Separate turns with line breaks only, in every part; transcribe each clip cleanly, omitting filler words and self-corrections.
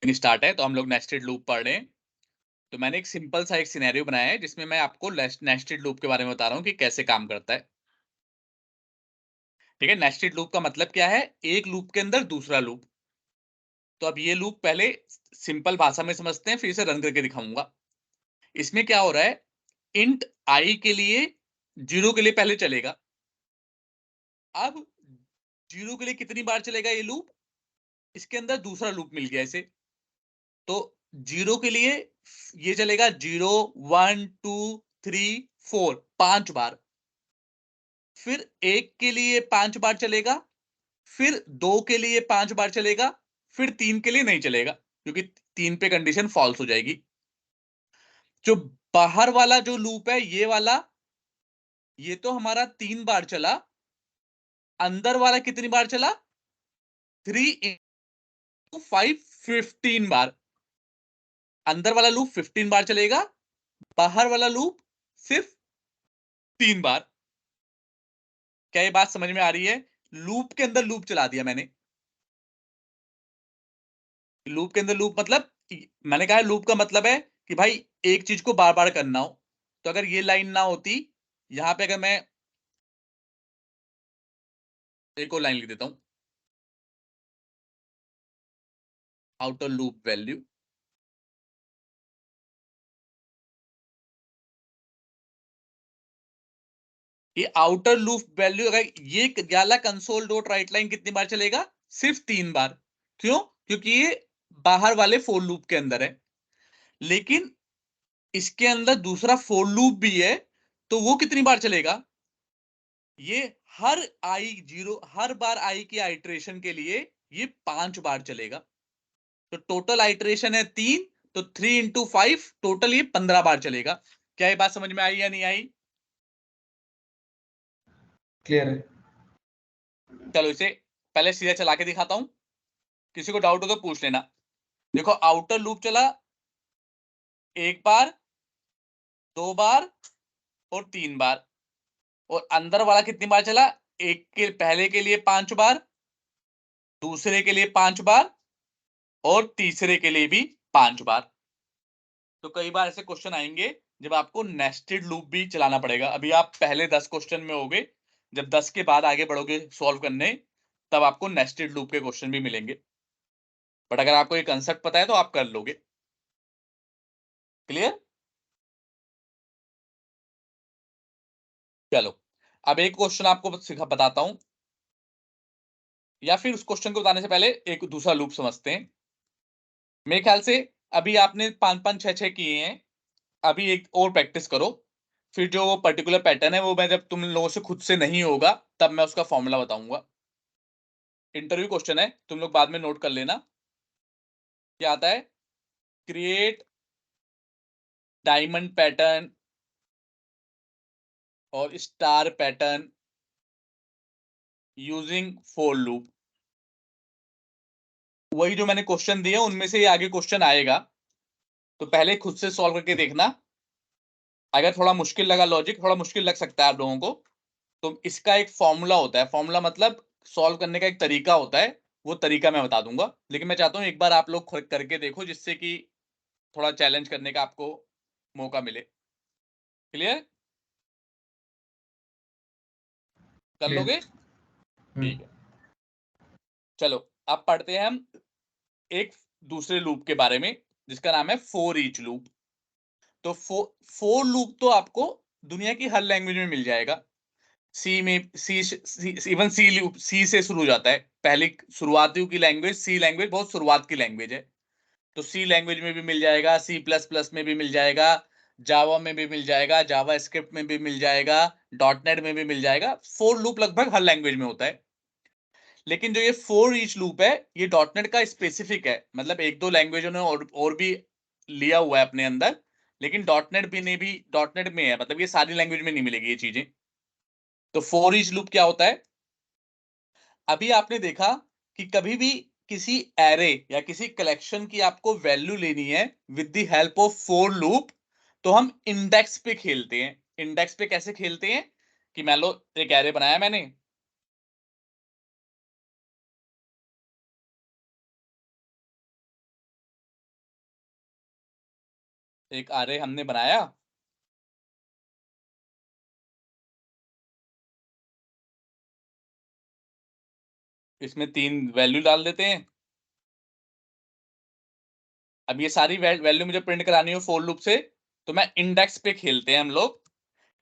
Start है, तो हम लोग नेस्टेड लूप पढ़ रहे हैं। तो मैंने एक सिंपल सा एक सिनेरियो बनाया है जिसमें मैं आपको नेस्टेड लूप के बारे में बता रहा हूँ कि कैसे काम करता है। ठीक है, नेस्टेड लूप का मतलब क्या है? एक लूप के अंदर दूसरा लूप। तो अब ये लूप पहले सिंपल भाषा में समझते हैं, फिर इसे रन करके दिखाऊंगा। इसमें क्या हो रहा है, इंट आई के लिए 0 के लिए पहले चलेगा। अब 0 के लिए कितनी बार चलेगा ये लूप? इसके अंदर दूसरा लूप मिल गया इसे, तो 0 के लिए ये चलेगा 0 1 2 3 4 5 बार। फिर 1 के लिए 5 बार चलेगा, फिर 2 के लिए 5 बार चलेगा, फिर 3 के लिए नहीं चलेगा क्योंकि 3 पे कंडीशन फॉल्स हो जाएगी। जो बाहर वाला जो लूप है ये वाला, ये तो हमारा 3 बार चला। अंदर वाला कितनी बार चला? 3 into 5 15 बार। अंदर वाला लूप 15 बार चलेगा, बाहर वाला लूप सिर्फ 3 बार। क्या ये बात समझ में आ रही है? लूप के अंदर लूप चला दिया मैंने। लूप के अंदर लूप मतलब, मैंने कहा लूप का मतलब है कि भाई एक चीज को बार बार करना हो। तो अगर ये लाइन ना होती, यहां पे अगर मैं एक और लाइन लिख देता हूं, आउटर लूप वैल्यू। ये आउटर लूप वैल्यू अगर ये वाला कंसोल डॉट राइट लाइन कितनी बार चलेगा? सिर्फ 3 बार। क्यों? क्योंकि ये बाहर वाले फोर लूप के अंदर है। लेकिन इसके अंदर दूसरा फोर लूप भी है, तो वो कितनी बार चलेगा? ये हर आई जीरो, हर बार आई की आइट्रेशन के लिए ये 5 बार चलेगा। तो टोटल आइट्रेशन है 3, तो 3 इंटू 5 टोटल ये 15 बार चलेगा। क्या ये बात समझ में आई या नहीं आई?
क्लियर है।
चलो इसे पहले सीधा चला के दिखाता हूं, किसी को डाउट हो तो पूछ लेना। देखो आउटर लूप चला 1 बार, 2 बार और 3 बार। और अंदर वाला कितनी बार चला? एक के पहले के लिए 5 बार, दूसरे के लिए 5 बार और तीसरे के लिए भी 5 बार। तो कई बार ऐसे क्वेश्चन आएंगे जब आपको नेस्टेड लूप भी चलाना पड़ेगा। अभी आप पहले 10 क्वेश्चन में होगे, जब 10 के बाद आगे बढ़ोगे सॉल्व करने, तब आपको नेस्टेड लूप के क्वेश्चन भी मिलेंगे। बट अगर आपको ये कंसेप्ट पता है तो आप कर लोगे। क्लियर? चलो अब एक क्वेश्चन आपको सिखा बताता हूं, या फिर उस क्वेश्चन को बताने से पहले एक दूसरा लूप समझते हैं। मेरे ख्याल से अभी आपने 5 5 6 6 किए हैं, अभी एक और प्रैक्टिस करो। फिर जो वो पर्टिकुलर पैटर्न है वो मैं जब तुम लोगों से खुद से नहीं होगा तब मैं उसका फॉर्मूला बताऊंगा। इंटरव्यू क्वेश्चन है, तुम लोग बाद में नोट कर लेना। क्या आता है? क्रिएट डायमंड पैटर्न और star pattern using for loop. वही जो मैंने क्वेश्चन दिए उनमें से ये आगे क्वेश्चन आएगा, तो पहले खुद से सॉल्व करके देखना। अगर थोड़ा मुश्किल लगा, लॉजिक थोड़ा मुश्किल लग सकता है आप लोगों को, तो इसका एक फॉर्मूला होता है। फॉर्मूला मतलब सॉल्व करने का एक तरीका होता है, वो तरीका मैं बता दूंगा। लेकिन मैं चाहता हूँ एक बार आप लोग खुद करके देखो, जिससे कि थोड़ा चैलेंज करने का आपको मौका मिले। क्लियर? कर
क्लियर।
लोगे? ठीक है। चलो अब पढ़ते हैं हम एक दूसरे लूप के बारे में जिसका नाम है फोर ईच लूप। तो फोर लूप तो आपको दुनिया की हर लैंग्वेज में मिल जाएगा। सी में सी, इवन सी लूप सी से शुरू हो जाता है। पहली शुरुआतियों की लैंग्वेज सी लैंग्वेज बहुत शुरुआत की लैंग्वेज है। तो सी लैंग्वेज में भी मिल जाएगा, सी प्लस प्लस में भी मिल जाएगा, जावा में भी मिल जाएगा, जावा स्क्रिप्ट में भी मिल जाएगा, डॉट नेट में भी मिल जाएगा। फोर लूप लगभग हर लैंग्वेज में होता है। लेकिन जो ये फोर ईच लूप है ये डॉट नेट का स्पेसिफिक है। मतलब एक दो लैंग्वेजों ने और भी लिया हुआ है अपने अंदर, लेकिन डॉट नेट भी ने भी डॉट नेट में है। मतलब ये सारी लैंग्वेज में नहीं मिलेगी ये चीजें। तो फोर ईच लूप क्या होता है? अभी आपने देखा कि कभी भी किसी एरे या किसी कलेक्शन की आपको वैल्यू लेनी है with the help of for loop, तो हम इंडेक्स पे खेलते हैं। इंडेक्स पे कैसे खेलते हैं कि मान लो एक एरे बनाया मैंने, एक array हमने बनाया, इसमें 3 वैल्यू डाल देते हैं। अब ये सारी वैल्यू मुझे प्रिंट करानी हो फॉर लूप से, तो मैं इंडेक्स पे खेलते हैं हम लोग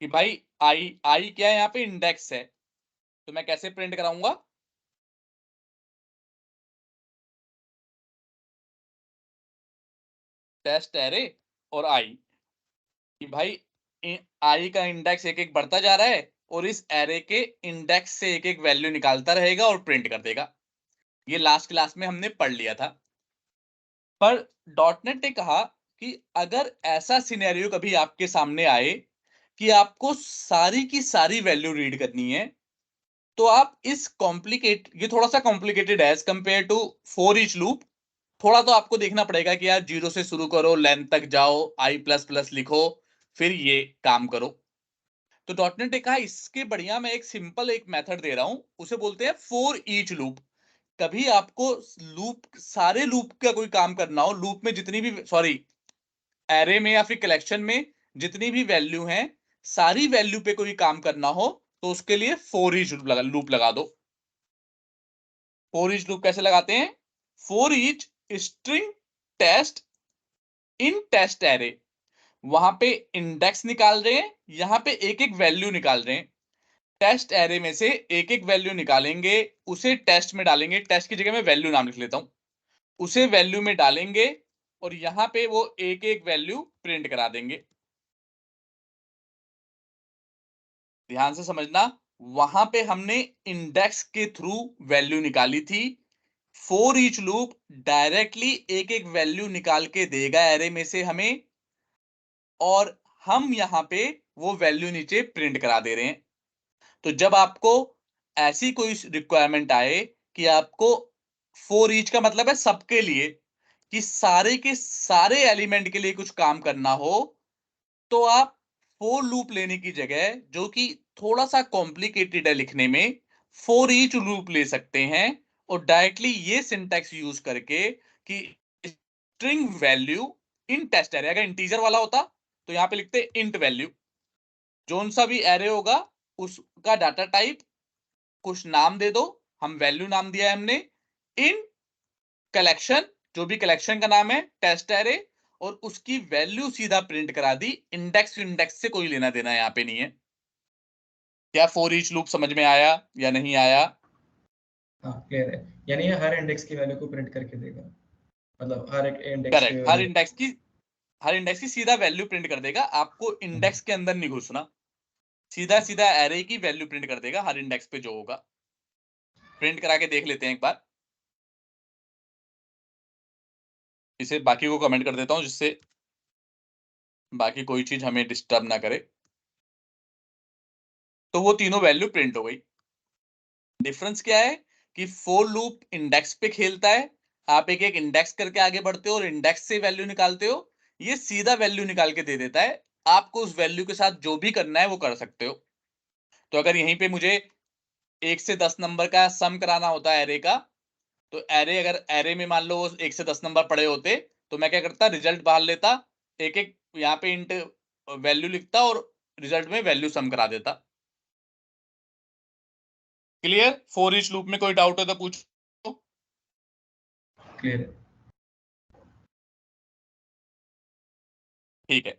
कि भाई आई क्या है, यहाँ पे इंडेक्स है, तो मैं कैसे प्रिंट कराऊंगा, टेस्ट एरे और आई, कि भाई आई का इंडेक्स एक एक बढ़ता जा रहा है और इस एरे के इंडेक्स से एक एक वैल्यू निकालता रहेगा और प्रिंट कर देगा। ये लास्ट क्लास में हमने पढ़ लिया था। पर डॉटनेट ने कहा कि अगर ऐसा सिनेरियो कभी आपके सामने आए कि आपको सारी की सारी वैल्यू रीड करनी है, तो आप इस कॉम्प्लिकेट ये थोड़ा सा कॉम्प्लिकेटेड है as compare to for each loop. थोड़ा तो आपको देखना पड़ेगा कि यार जीरो से शुरू करो, लेंथ तक जाओ, आई प्लस प्लस लिखो, फिर ये काम करो। तो डॉटनेट ने कहा इसके बढ़िया मैं एक सिंपल एक मेथड दे रहा हूं, उसे बोलते हैं फॉर ईच लूप। कभी आपको लूप सारे लूप का कोई काम करना हो, लूप में जितनी भी सॉरी एरे में या फिर कलेक्शन में जितनी भी वैल्यू हैं, सारी वैल्यू पे कोई काम करना हो, तो उसके लिए फॉर ईच लूप लगा दो। फॉर ईच लूप कैसे लगाते हैं, for each string test in test array, वहां पे इंडेक्स निकाल रहे हैं, यहां पे एक एक वैल्यू निकाल रहे हैं, टेस्ट एरे में से एक एक वैल्यू निकालेंगे, उसे टेस्ट में डालेंगे, टेस्ट की जगह में वैल्यू नाम लिख लेता हूं, उसे वैल्यू में डालेंगे और यहां पे वो एक एक वैल्यू प्रिंट करा देंगे। ध्यान से समझना, वहां पे हमने इंडेक्स के थ्रू वैल्यू निकाली थी। फॉर ईच लूप डायरेक्टली एक एक वैल्यू निकाल के देगा एरे में से हमें, और हम यहां पे वो वैल्यू नीचे प्रिंट करा दे रहे हैं। तो जब आपको ऐसी कोई रिक्वायरमेंट आए कि आपको फॉर ईच का मतलब है सबके लिए, कि सारे के सारे एलिमेंट के लिए कुछ काम करना हो, तो आप फॉर लूप लेने की जगह, जो कि थोड़ा सा कॉम्प्लिकेटेड है लिखने में, फॉर ईच लूप ले सकते हैं और डायरेक्टली ये सिंटैक्स यूज करके कि string value in test array, अगर इंटीजर वाला होता तो यहां पे लिखते इंट वैल्यू, जोन सा भी एरे होगा उसका डाटा टाइप कुछ नाम दे दो, हम वैल्यू नाम दिया है हमने, इन कलेक्शन, जो भी कलेक्शन का नाम है टेस्ट एरे, और उसकी वैल्यू सीधा प्रिंट करा दी। इंडेक्स इंडेक्स से कोई लेना देना यहाँ पे नहीं है। क्या फॉर ईच लूप समझ में आया या नहीं आया?
हाँ क्लियर है, यानी ये हर इंडेक्स की वैल्यू को प्रिंट करके देगा, मतलब हर एक इंडेक्स की
करेक्ट,
वैल्यू।
हर इंडेक्स की सीधा वैल्यू प्रिंट कर देगा, आपको इंडेक्स के अंदर नहीं घुसना, सीधा
ठीक।
सीधा एरे की वैल्यू प्रिंट कर देगा हर इंडेक्स पे जो होगा। प्रिंट करा के देख लेते हैं एक बार, इसे बाकी को कमेंट कर देता हूं जिससे बाकी कोई चीज हमें डिस्टर्ब ना करे। तो वो तीनों वैल्यू प्रिंट हो गई। डिफरेंस क्या है कि फॉर लूप इंडेक्स पे खेलता है, आप एक एक इंडेक्स करके आगे बढ़ते हो और इंडेक्स से वैल्यू निकालते हो, ये सीधा वैल्यू निकाल के दे देता है, आपको उस वैल्यू के साथ जो भी करना है वो कर सकते हो। तो अगर यहीं पे मुझे 1 से 10 नंबर का सम कराना होता है एरे का, तो एरे अगर एरे में मान लो 1 से 10 नंबर पड़े होते, तो मैं क्या करता, रिजल्ट बाहर लेता, एक एक यहाँ पे इंट वैल्यू लिखता और रिजल्ट में वैल्यू सम करा देता। क्लियर? फॉर ईच लूप में कोई डाउट हो तो पूछो।
क्लियर है।
ठीक है,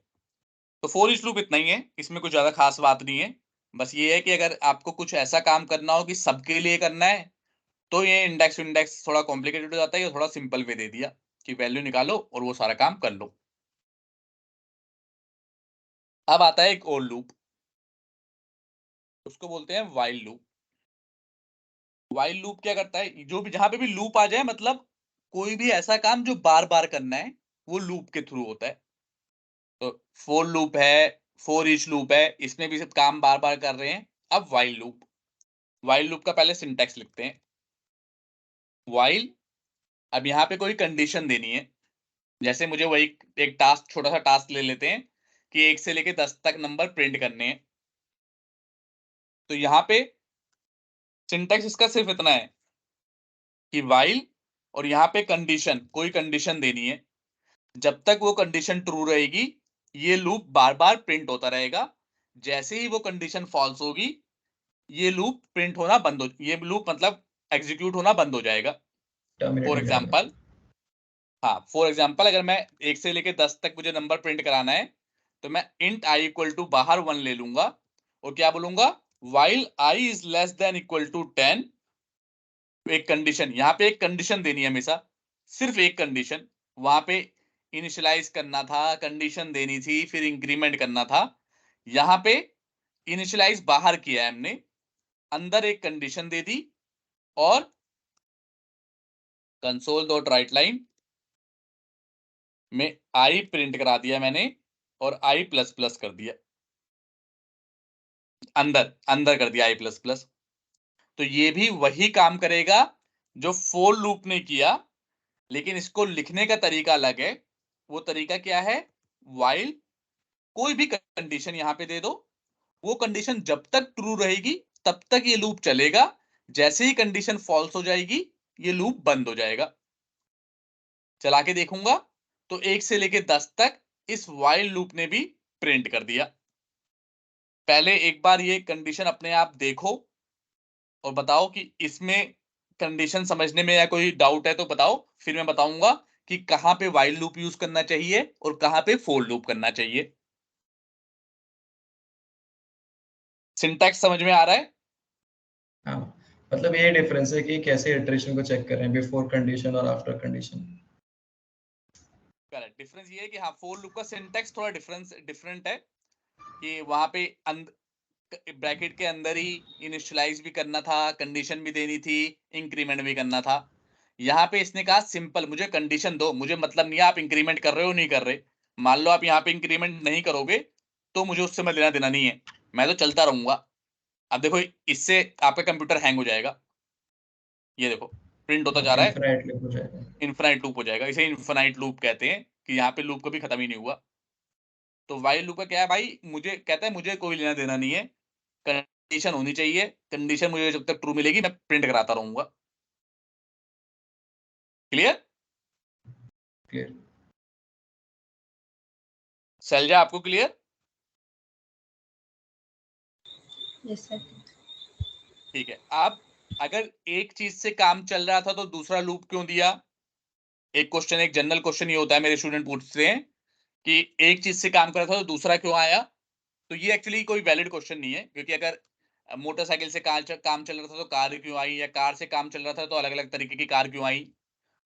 तो फॉर ईच लूप इतना ही है, इसमें कुछ ज्यादा खास बात नहीं है। बस ये है कि अगर आपको कुछ ऐसा काम करना हो कि सबके लिए करना है, तो ये इंडेक्स इंडेक्स थोड़ा कॉम्प्लिकेटेड हो जाता है, ये थोड़ा सिंपल वे दे दिया कि वैल्यू निकालो और वो सारा काम कर लो। अब आता है एक और लूप, उसको बोलते हैं व्हाइल लूप। व्हाइल लूप क्या करता है, जो भी जहां पे भी लूप आ जाए, मतलब कोई भी ऐसा काम जो बार बार करना है, वो लूप के थ्रू होता है। तो फोर लूप है, फोर ईच लूप है, इसमें भी सब काम बार बार कर रहे हैं। अब व्हाइल लूप, व्हाइल लूप का पहले सिंटैक्स लिखते हैं। व्हाइल, अब यहाँ पे कोई कंडीशन देनी है, जैसे मुझे वही एक टास्क, छोटा सा टास्क ले लेते हैं कि 1 से लेके 10 तक नंबर प्रिंट करने हैं। तो यहाँ पे सिंटैक्स इसका सिर्फ इतना है कि व्हाइल, और यहाँ पे कंडीशन, कोई कंडीशन देनी है, जब तक वो कंडीशन ट्रू रहेगी ये लूप बार बार प्रिंट होता रहेगा। जैसे ही वो कंडीशन फॉल्स होगी, ये लूप प्रिंट होना बंद हो, ये लूप मतलब एग्जीक्यूट होना बंद हो जाएगा।
टर्मिनेट
फॉर
हो जाएगा।
एग्जाम्पल, हाँ फॉर एग्जाम्पल, अगर मैं 1 से लेके 10 तक मुझे नंबर प्रिंट कराना है, तो मैं int i इक्वल टू बाहर 1 ले लूंगा और क्या बोलूंगा, while i is less than equal to 10, एक कंडीशन, यहाँ पे एक कंडीशन देनी है हमेशा, सिर्फ एक कंडीशन। वहां पे इनिशियलाइज करना था, कंडीशन देनी थी, फिर इंक्रीमेंट करना था। यहाँ पे इनिशियलाइज बाहर किया है हमने, अंदर एक कंडीशन दे दी और कंसोल डॉट राइट लाइन में आई प्रिंट करा दिया मैंने और आई प्लस प्लस कर दिया, अंदर अंदर कर दिया आई प्लस प्लस। तो ये भी वही काम करेगा जो फोर लूप ने किया, लेकिन इसको लिखने का तरीका अलग है। वो तरीका क्या है, वाइल कोई भी कंडीशन यहां पे दे दो, वो कंडीशन जब तक ट्रू रहेगी तब तक ये लूप चलेगा। जैसे ही कंडीशन फॉल्स हो जाएगी, ये लूप बंद हो जाएगा। चला के देखूंगा तो 1 से लेके 10 तक इस वाइल लूप ने भी प्रिंट कर दिया। पहले एक बार ये कंडीशन अपने आप देखो और बताओ कि इसमें कंडीशन समझने में या कोई डाउट है तो बताओ, फिर मैं बताऊंगा कि कहां पे वाइल लूप यूज करना चाहिए और कहां पे फोर लूप करना चाहिए। सिंटैक्स समझ में आ रहा है?
हाँ, मतलब ये डिफरेंस है कि कैसे इटरेशन को चेक करें, बिफोर कंडीशन और आफ्टर कंडीशन।
करेक्ट, डिफरेंस ये है कि हाँ, फोर लूप का सिंटैक्स थोड़ा डिफरेंट है कि वहां पे ब्रैकेट के अंदर ही इनिशियलाइज भी करना था, कंडीशन भी देनी थी, इंक्रीमेंट भी करना था। यहाँ पे इसने कहा सिंपल, मुझे कंडीशन दो, मुझे मतलब नहीं है आप इंक्रीमेंट कर रहे हो नहीं कर रहे। मान लो आप यहाँ पे इंक्रीमेंट नहीं करोगे तो मुझे उससे मैं लेना देना नहीं है, मैं तो चलता रहूंगा। अब देखो, इससे आपका कंप्यूटर हैंग हो जाएगा। ये देखो, प्रिंट होता
हाँ,
जा रहा है,
इनफाइनाइट लूप हो जाएगा।
इन्फिनाइट लूप हो जाएगा। इसे इन्फिनाइट लूप कहते हैं कि यहाँ पे लूप कभी खत्म ही नहीं हुआ। तो वाइल लूप का क्या है भाई, मुझे कहता है मुझे कोई लेना देना नहीं है, कंडीशन होनी चाहिए, कंडीशन मुझे जब तक ट्रू मिलेगी मैं प्रिंट कराता रहूंगा। क्लियर?
क्लियर।
शैलजा आपको क्लियर?
Yes sir.
ठीक है। अब अगर एक चीज से काम चल रहा था तो दूसरा लूप क्यों दिया? एक क्वेश्चन, एक जनरल क्वेश्चन ये होता है, मेरे स्टूडेंट पूछते हैं कि एक चीज से काम कर रहा था तो दूसरा क्यों आया। तो ये एक्चुअली कोई वैलिड क्वेश्चन नहीं है, क्योंकि अगर मोटरसाइकिल से काम चल रहा था तो कार क्यों आई, या कार से काम चल रहा था तो अलग अलग तरीके की कार क्यों आई।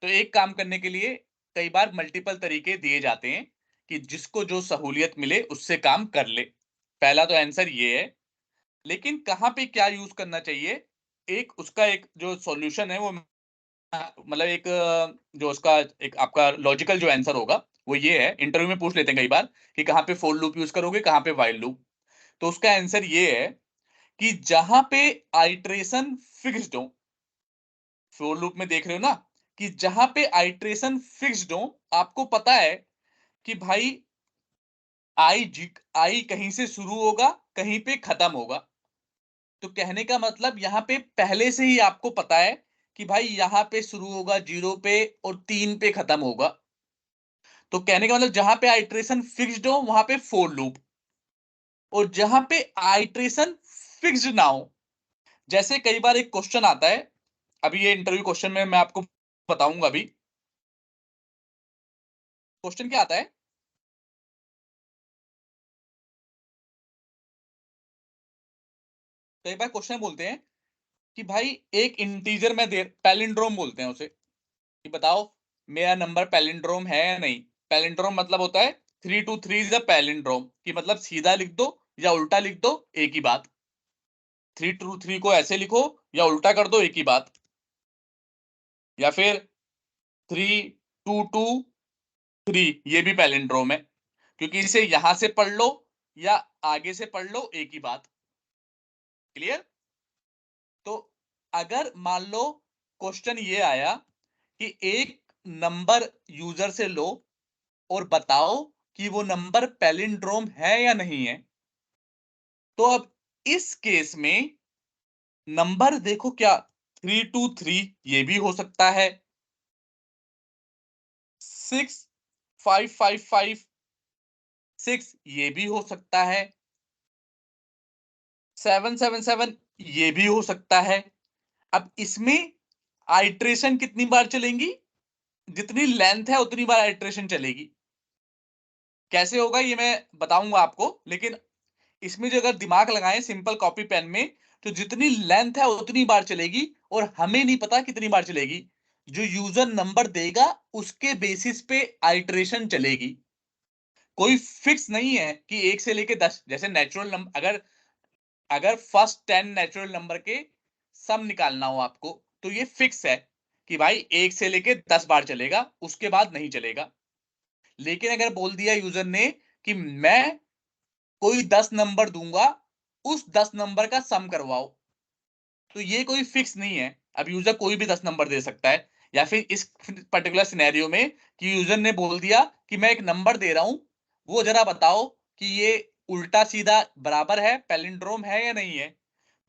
तो एक काम करने के लिए कई बार मल्टीपल तरीके दिए जाते हैं कि जिसको जो सहूलियत मिले उससे काम कर ले। पहला तो आंसर ये है। लेकिन कहाँ पे क्या यूज करना चाहिए, एक उसका एक जो सॉल्यूशन है वो, मतलब एक जो उसका एक आपका लॉजिकल जो आंसर होगा वो ये है। इंटरव्यू में पूछ लेते हैं कई बार कि कहाँ पे फोर लूप यूज करोगे, कहाँ पे वाइल लूप। तो उसका आंसर ये है कि जहां पे आइट्रेशन फिक्स्ड हो, फोर लूप में देख रहे हो ना, कि जहां पे आइट्रेशन फिक्स्ड हो, आपको पता है कि भाई आई कहीं से शुरू होगा, कहीं पे खत्म होगा। तो कहने का मतलब यहाँ पे पहले से ही आपको पता है कि भाई यहाँ पे शुरू होगा 0 पे और 3 पे खत्म होगा। तो कहने का मतलब जहां पे आइट्रेशन फिक्स्ड हो वहां पे फोर लूप, और जहां पे आइट्रेशन फिक्स्ड ना हो, जैसे कई बार एक क्वेश्चन आता है, अभी ये इंटरव्यू क्वेश्चन में मैं आपको बताऊंगा। अभी क्वेश्चन क्या आता है, कई बार क्वेश्चन बोलते हैं कि भाई एक इंटीजर में दे, पैलिंड्रोम बोलते हैं उसे, कि बताओ मेरा नंबर पैलिंड्रोम है या नहीं। पैलिंड्रोम मतलब होता है 3 2 3 इज अ पैलिंड्रोम, कि मतलब सीधा लिख दो या उल्टा लिख दो एक ही बात। 3 2 3 को ऐसे लिखो या उल्टा कर दो एक ही बात, या फिर 3 2 2 3, ये भी पैलिंड्रोम है, क्योंकि इसे यहां से पढ़ लो या आगे से पढ़ लो एक ही बात। क्लियर? तो अगर मान लो क्वेश्चन ये आया कि एक नंबर यूजर से लो और बताओ कि वो नंबर पैलिंड्रोम है या नहीं है, तो अब इस केस में नंबर देखो क्या, 3 2 3 ये भी हो सकता है, 6 5 5 5 6 ये भी हो सकता है, 777 ये भी हो सकता है। अब इसमें आइट्रेशन कितनी बार चलेंगी? जितनी लेंथ है उतनी बार आइट्रेशन चलेगी। कैसे होगा ये मैं बताऊंगा आपको, लेकिन इसमें जो अगर दिमाग लगाएं सिंपल कॉपी पेन में, तो जितनी लेंथ है उतनी बार चलेगी और हमें नहीं पता कितनी बार चलेगी। जो यूजर नंबर देगा उसके बेसिस पे आइट्रेशन चलेगी। कोई फिक्स नहीं है कि 1 से लेके 10, जैसे नेचुरल नंबर, अगर फर्स्ट 10 नेचुरल नंबर के सम निकालना हो आपको, तो ये फिक्स है कि भाई 1 से लेके 10 बार चलेगा, उसके बाद नहीं चलेगा। लेकिन अगर बोल दिया यूजर ने कि मैं कोई 10 नंबर दूंगा, उस 10 नंबर का सम करवाओ, तो ये कोई फिक्स नहीं है। अब यूजर कोई भी 10 नंबर दे सकता है, या फिर इस पर्टिकुलर सिनेरियो में कि यूजर ने बोल दिया कि मैं एक नंबर दे रहा हूं, वो जरा बताओ कि ये उल्टा सीधा बराबर है, पैलिंड्रोम है या नहीं है।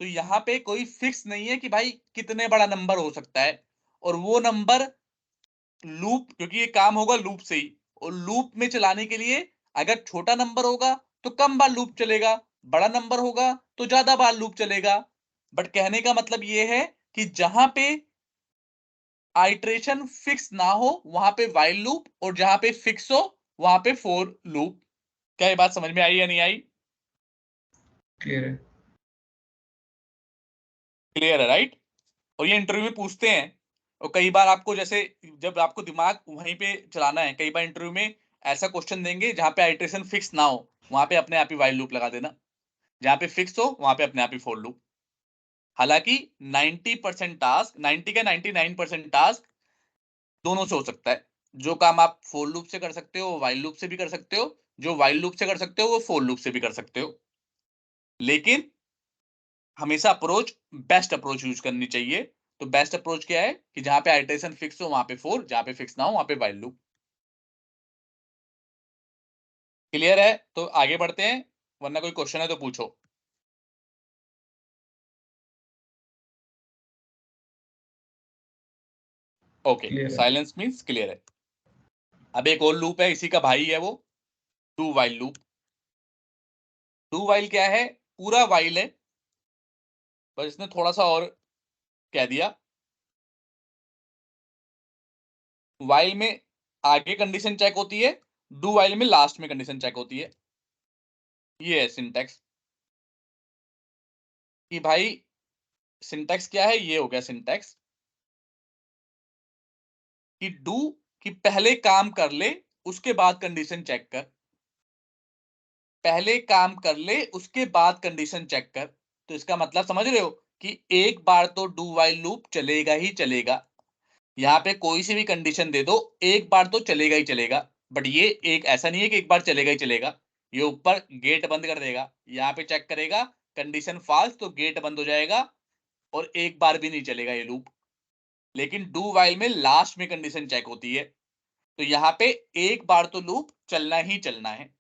तो यहाँ पे कोई फिक्स नहीं है कि भाई कितने बड़ा नंबर हो सकता है। और वो नंबर लूप, क्योंकि ये काम होगा लूप से ही, और लूप में चलाने के लिए अगर छोटा नंबर होगा तो कम बार लूप चलेगा, बड़ा नंबर होगा तो ज्यादा बार लूप चलेगा। बट कहने का मतलब ये है कि जहां पे आइट्रेशन फिक्स ना हो वहां पे वाइल लूप, और जहां पे फिक्स हो वहां पे फोर लूप। क्या ये बात समझ में आई या नहीं आई?
क्लियर है।
क्लियर है, राइट? और ये इंटरव्यू में पूछते हैं, और कई बार आपको, जैसे जब आपको दिमाग वहीं पे चलाना है, कई बार इंटरव्यू में ऐसा क्वेश्चन देंगे जहां पे आइट्रेशन फिक्स ना हो, वहां पे अपने आप ही वाइल लूप लगा देना, जहां पे फिक्स हो वहां पे अपने आप ही फोर लूप। हालांकि 90% टास्क, 90 का 99% टास्क दोनों से हो सकता है। जो काम आप फोर लूप से कर सकते हो वो वाइल लूप से भी कर सकते हो, जो वाइल लूप से कर सकते हो वो फोर लूप से भी कर सकते हो। लेकिन हमेशा अप्रोच, बेस्ट अप्रोच यूज करनी चाहिए। तो बेस्ट अप्रोच क्या है कि जहां पे आइट्रेशन फिक्स हो वहां पे फोर, जहां पे फिक्स ना हो वहां पे वाइल लूप। क्लियर है? तो आगे बढ़ते हैं, वरना कोई क्वेश्चन है तो पूछो। ओके,
क्लियर है।
साइलेंस मींस क्लियर है। अब एक और लूप है, इसी का भाई है वो, do while loop. Do while क्या है? पूरा वाइल है, बस इसने थोड़ा सा और कह दिया। वाइल में आगे कंडीशन चेक होती है, डू वाइल में लास्ट में कंडीशन चेक होती है। ये है सिंटैक्स कि भाई, सिंटैक्स क्या है, ये हो गया सिंटैक्स कि डू, कि पहले काम कर ले उसके बाद कंडीशन चेक कर, पहले काम कर ले उसके बाद कंडीशन चेक कर। तो इसका मतलब समझ रहे हो कि एक बार तो डू वाइल लूप चलेगा ही चलेगा। यहाँ पे कोई सी भी कंडीशन दे दो, एक बार तो चलेगा ही चलेगा। बट ये एक ऐसा नहीं है कि एक बार चलेगा ही चलेगा, ये ऊपर गेट बंद कर देगा, यहाँ पे चेक करेगा कंडीशन फॉल्स तो गेट बंद हो जाएगा, और एक बार भी नहीं चलेगा ये लूप। लेकिन डू वाइल में लास्ट में कंडीशन चेक होती है, तो यहाँ पे एक बार तो लूप चलना ही चलना है।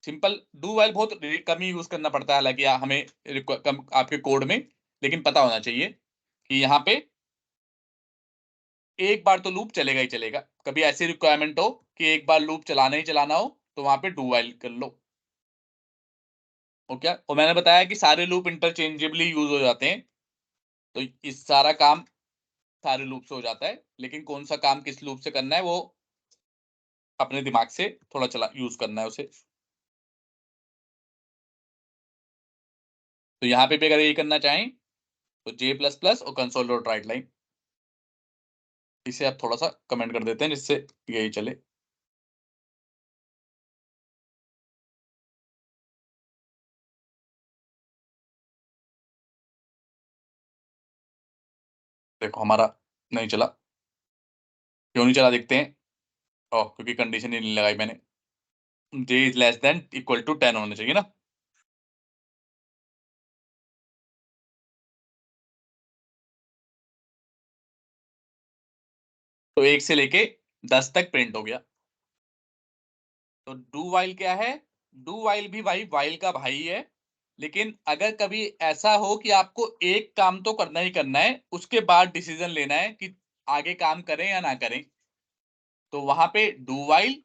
सिंपल डू वाइल बहुत कम ही यूज करना पड़ता है, हालांकि हमें कम आपके कोड में, लेकिन पता होना चाहिए कि यहाँ पे एक बार तो लूप चलेगा ही चलेगा। कभी ऐसी रिक्वायरमेंट हो कि एक बार लूप चलाना ही चलाना हो, तो वहां पे डू वाइल कर लो। ओके, और मैंने बताया कि सारे लूप इंटरचेंजेबली यूज हो जाते हैं, तो इस सारा काम सारे लूप से हो जाता है, लेकिन कौन सा काम किस लूप से करना है वो अपने दिमाग से थोड़ा चला यूज करना है उसे। तो यहाँ पे भी अगर ये करना चाहें तो J++ और कंसोल डॉट राइट लाइन, इसे आप थोड़ा सा कमेंट कर देते हैं जिससे यही चले। देखो हमारा नहीं चला, क्यों नहीं चला देखते हैं। ओह, क्योंकि कंडीशन ही नहीं लगाई मैंने, J is less than equal to 10 होना चाहिए ना। तो 1 से लेके 10 तक प्रिंट हो गया। तो डू वाइल क्या है? डू वाइल भी भाई वाइल का भाई है, लेकिन अगर कभी ऐसा हो कि आपको एक काम तो करना ही करना है, उसके बाद डिसीजन लेना है कि आगे काम करें या ना करें, तो वहां पे डू वाइल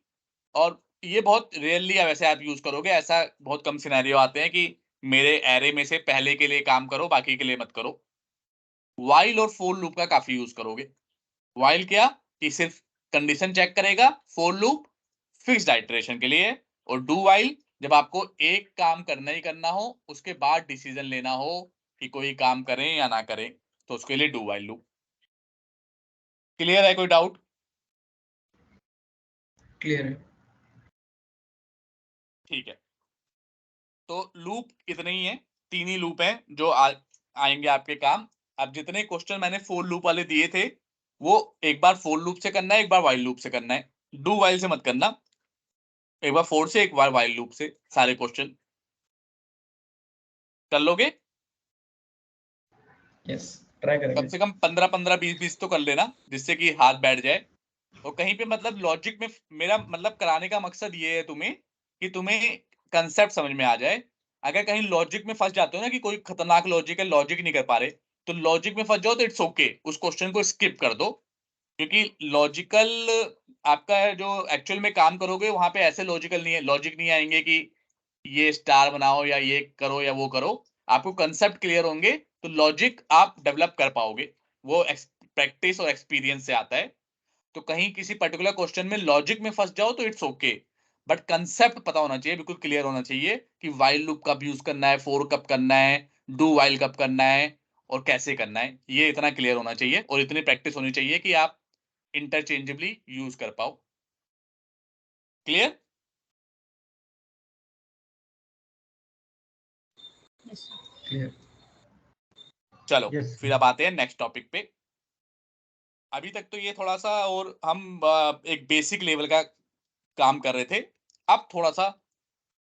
और ये बहुत रेयरली है वैसे आप यूज करोगे, ऐसा बहुत कम सिनेरियो आते हैं कि मेरे एरे में से पहले के लिए काम करो बाकी के लिए मत करो। वाइल और फोर लूप का काफी यूज करोगे। वाइल क्या कि सिर्फ कंडीशन चेक करेगा, फोर लूप फिक्स्ड आइटरेशन के लिए है, और डू वाइल जब आपको एक काम करना ही करना हो, उसके बाद डिसीजन लेना हो कि कोई काम करें या ना करें, तो उसके लिए डू वाइल लूप। क्लियर है? कोई डाउट?
क्लियर है।
ठीक है, तो लूप इतने ही है, 3 ही लूप हैं जो आएंगे आपके काम। अब जितने क्वेश्चन मैंने फोर लूप वाले दिए थे, वो एक बार फोर लूप से करना है, एक बार वाइल लूप से करना है, डू वाइल से मत करना। एक बार फोर से, एक बार वाइल लूप से सारे क्वेश्चन कर लोगे।
यस, ट्राई
कम
करेंगे।
से कम 15-15, 20-20 तो कर लेना, जिससे कि हाथ बैठ जाए। और कहीं पे मतलब लॉजिक में, मेरा मतलब कराने का मकसद ये है तुम्हें कि तुम्हें कंसेप्ट समझ में आ जाए। अगर कहीं लॉजिक में फंस जाते हो ना कि कोई खतरनाक लॉजिक है, लॉजिक नहीं कर पा रहे, तो लॉजिक में फंस जाओ तो इट्स ओके, उस क्वेश्चन को स्किप कर दो। क्योंकि लॉजिकल आपका जो एक्चुअल में काम करोगे वहां पे ऐसे लॉजिकल नहीं है, लॉजिक नहीं आएंगे कि ये स्टार बनाओ या ये करो या वो करो। आपको कंसेप्ट क्लियर होंगे तो लॉजिक आप डेवलप कर पाओगे। वो प्रैक्टिस और एक्सपीरियंस से आता है। तो कहीं किसी पर्टिकुलर क्वेश्चन में लॉजिक में फंस जाओ तो इट्स ओके, बट कंसेप्ट पता होना चाहिए, बिल्कुल क्लियर होना चाहिए कि वाइल लूप कब यूज करना है, फोर कब करना है, डू वाइल कब करना है, और कैसे करना है। ये इतना क्लियर होना चाहिए और इतनी प्रैक्टिस होनी चाहिए कि आप इंटरचेंजेबली यूज कर पाओ। क्लियर?
Yes sir.
क्लियर।
चलो
यस।
फिर अब आते हैं नेक्स्ट टॉपिक पे। अभी तक तो ये थोड़ा सा और हम एक बेसिक लेवल का काम कर रहे थे। अब थोड़ा सा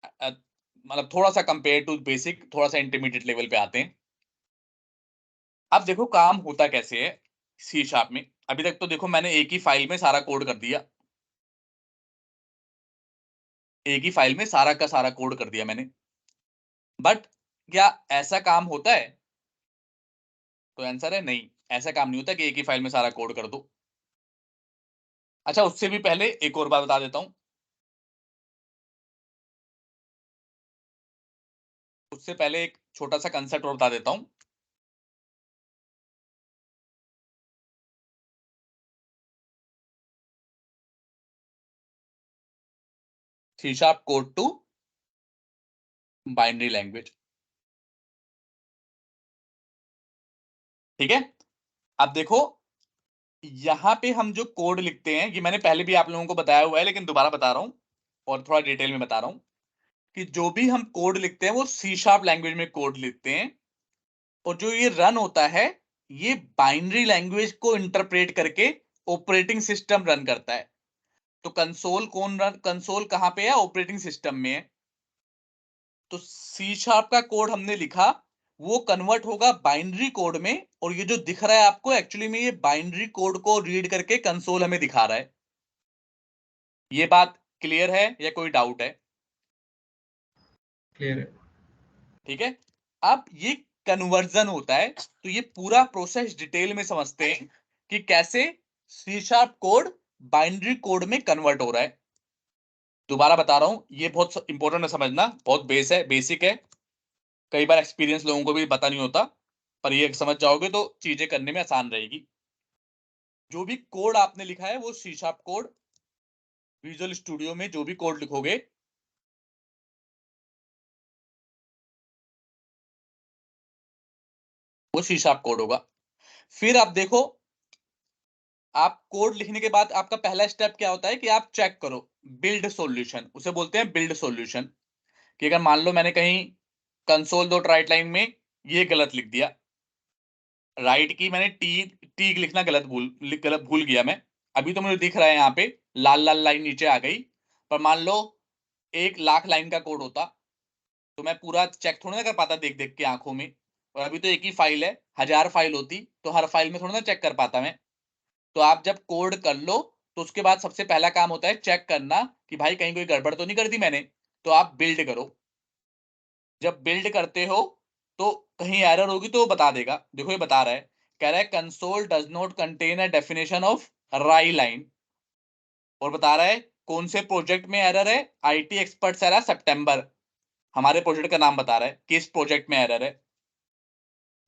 मतलब थोड़ा सा कंपेयर टू बेसिक, थोड़ा सा इंटरमीडिएट लेवल पे आते हैं। अब देखो काम होता कैसे है सी शार्प में। अभी तक तो देखो मैंने एक ही फाइल में सारा कोड कर दिया, एक ही फाइल में सारा का सारा कोड कर दिया मैंने। बट क्या ऐसा काम होता है? तो आंसर है नहीं, ऐसा काम नहीं होता कि एक ही फाइल में सारा कोड कर दो। अच्छा, उससे भी पहले एक और बात बता देता हूं। उससे पहले एक छोटा सा कंसेप्ट और बता देता हूं। C sharp code to binary language. ठीक है, अब देखो यहां पे हम जो कोड लिखते हैं, ये मैंने पहले भी आप लोगों को बताया हुआ है लेकिन दोबारा बता रहा हूं और थोड़ा डिटेल में बता रहा हूं कि जो भी हम कोड लिखते हैं वो सी शार्प लैंग्वेज में कोड लिखते हैं, और जो ये रन होता है ये बाइनरी लैंग्वेज को इंटरप्रेट करके ऑपरेटिंग सिस्टम रन करता है। तो कंसोल कहां पे है? ऑपरेटिंग सिस्टम में है। तो सी शार्प का कोड हमने लिखा, वो कन्वर्ट होगा बाइनरी कोड में, और ये जो दिख रहा है आपको एक्चुअली में ये बाइनरी कोड को रीड करके कंसोल हमें दिखा रहा है। ये बात क्लियर है या कोई डाउट है?
क्लियर है।
ठीक है, अब ये कन्वर्जन होता है, तो ये पूरा प्रोसेस डिटेल में समझते हैं कि कैसे C sharp code binary code में कन्वर्ट हो रहा है। दोबारा बता रहा हूं, ये बहुत इंपॉर्टेंट है समझना, बहुत बेसिक है। कई बार एक्सपीरियंस लोगों को भी पता नहीं होता, पर ये समझ जाओगे तो चीजें करने में आसान रहेगी। जो भी कोड आपने लिखा है वो C sharp code, Visual Studio में जो भी कोड लिखोगे वो सी शार्प कोड होगा। फिर आप देखो, आप कोड लिखने के बाद आपका पहला स्टेप क्या होता है कि आप चेक करो बिल्ड सॉल्यूशन, उसे बोलते हैं बिल्ड सॉल्यूशन। कि अगर मान लो मैंने कहीं कंसोल डॉट राइट लाइन में ये गलत लिख दिया, राइट की मैंने टी लिखना गलत भूल गया मैं। अभी तो मुझे दिख रहा है यहाँ पे लाल लाल लाइन नीचे आ गई, पर मान लो 1,00,000 लाइन का कोड होता तो मैं पूरा चेक थोड़ा ना कर पाता देख देख के आंखों में। और अभी तो एक ही फाइल है, 1000 फाइल होती तो हर फाइल में थोड़ा ना चेक कर पाता मैं। तो आप जब कोड कर लो तो उसके बाद सबसे पहला काम होता है चेक करना कि भाई कहीं कोई गड़बड़ तो नहीं कर दी मैंने। तो आप बिल्ड करो। जब बिल्ड करते हो तो कहीं एरर होगी तो वो बता देगा। देखो ये बता रहा है, कह रहा है console does not contain a definition of राई लाइन, और बता रहा है कौन से प्रोजेक्ट में एरर है, IT एक्सपर्ट एरर सितंबर, हमारे प्रोजेक्ट का नाम बता रहा है, किस प्रोजेक्ट में एरर है।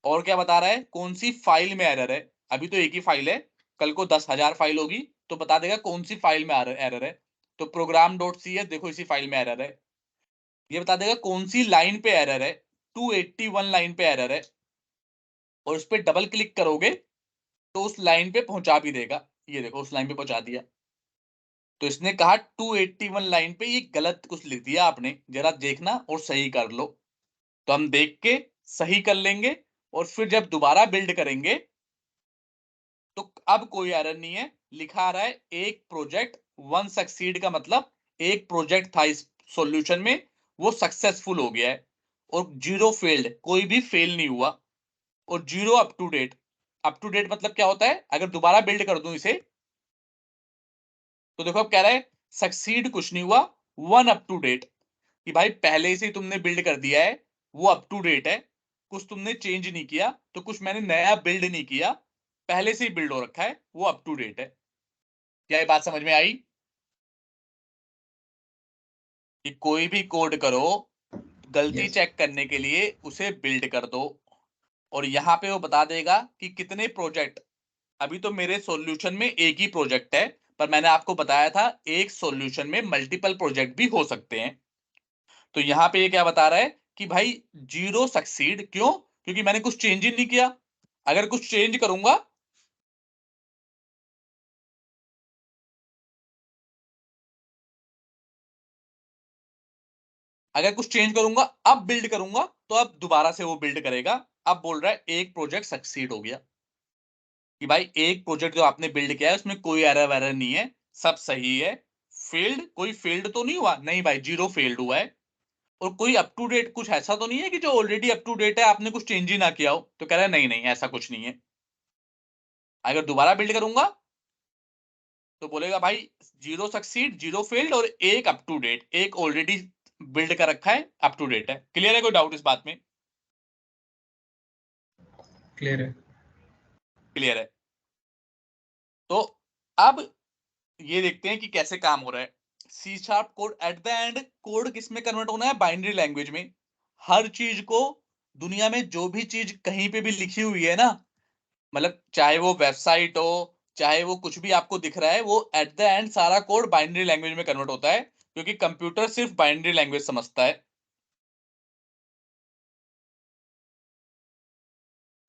और क्या बता रहा है, कौन सी फाइल में एरर है, अभी तो एक ही फाइल है, कल को 10,000 फाइल होगी तो बता देगा कौन सी फाइल में एरर है। तो program.c है, देखो इसी फाइल में एरर है। ये बता देगा कौन सी लाइन पे एरर है, 281 लाइन पे एरर है, और उस पर डबल क्लिक करोगे तो उस लाइन पे पहुंचा भी देगा। ये देखो उस लाइन पे पहुंचा दिया। तो इसने कहा 281 लाइन पे ये गलत कुछ लिख दिया आपने, जरा देखना और सही कर लो। तो हम देख के सही कर लेंगे, और फिर जब दोबारा बिल्ड करेंगे तो अब कोई एरर नहीं है। लिखा आ रहा है एक प्रोजेक्ट वन सक्सीड, का मतलब एक प्रोजेक्ट था इस सॉल्यूशन में, वो सक्सेसफुल हो गया है, और 0 फेल्ड, कोई भी फेल नहीं हुआ, और 0 up to date. Up to date मतलब क्या होता है, अगर दोबारा बिल्ड कर दूं इसे तो देखो अब कह रहा है सक्सीड कुछ नहीं हुआ, 1 अप टू डेट, कि भाई पहले से ही तुमने बिल्ड कर दिया है, वो अप टू डेट है, कुछ तुमने चेंज नहीं किया, तो कुछ मैंने नया बिल्ड नहीं किया, पहले से ही बिल्ड हो रखा है, वो अप टू डेट है। क्या ये बात समझ में आई? कि कोई भी कोड करो, गलती
यस।
चेक करने के लिए उसे बिल्ड कर दो, और यहाँ पे वो बता देगा कि कितने प्रोजेक्ट। अभी तो मेरे सॉल्यूशन में एक ही प्रोजेक्ट है, पर मैंने आपको बताया था एक सॉल्यूशन में मल्टीपल प्रोजेक्ट भी हो सकते हैं। तो यहाँ पे ये क्या बता रहा है कि भाई 0 सक्सीड, क्यों? क्योंकि मैंने कुछ चेंज ही नहीं किया। अगर कुछ चेंज करूंगा अब बिल्ड करूंगा तो अब दोबारा से वो बिल्ड करेगा। अब बोल रहा है एक प्रोजेक्ट सक्सीड हो गया, कि भाई एक प्रोजेक्ट जो आपने बिल्ड किया है उसमें कोई एरर वैरर नहीं है, सब सही है। फेल्ड, कोई फेल्ड तो नहीं हुआ, नहीं भाई 0 फेल्ड हुआ है। और कोई अप टू डेट कुछ ऐसा तो नहीं है कि जो ऑलरेडी अप टू डेट है आपने कुछ चेंज ही ना किया हो। तो कह रहा है नहीं नहीं ऐसा कुछ नहीं है। अगर दोबारा बिल्ड करूंगा तो बोलेगा भाई 0 सक्सीड, 0 फेल्ड, और एक अप टू डेट, एक ऑलरेडी बिल्ड कर रखा है, अप टू डेट है। क्लियर है? कोई डाउट इस बात में?
क्लियर है।
क्लियर है। तो अब ये देखते हैं कि कैसे काम हो रहा है। C sharp code, at the end code किस में कन्वर्ट होना है, बाइनरी लैंग्वेज में। हर चीज को, दुनिया में जो भी चीज कहीं पे भी लिखी हुई है ना, मतलब चाहे वो वेबसाइट हो, चाहे वो कुछ भी आपको दिख रहा है, वो एट द एंड सारा कोड बाइनरी लैंग्वेज में कन्वर्ट होता है, क्योंकि कंप्यूटर सिर्फ बाइनरी लैंग्वेज समझता है।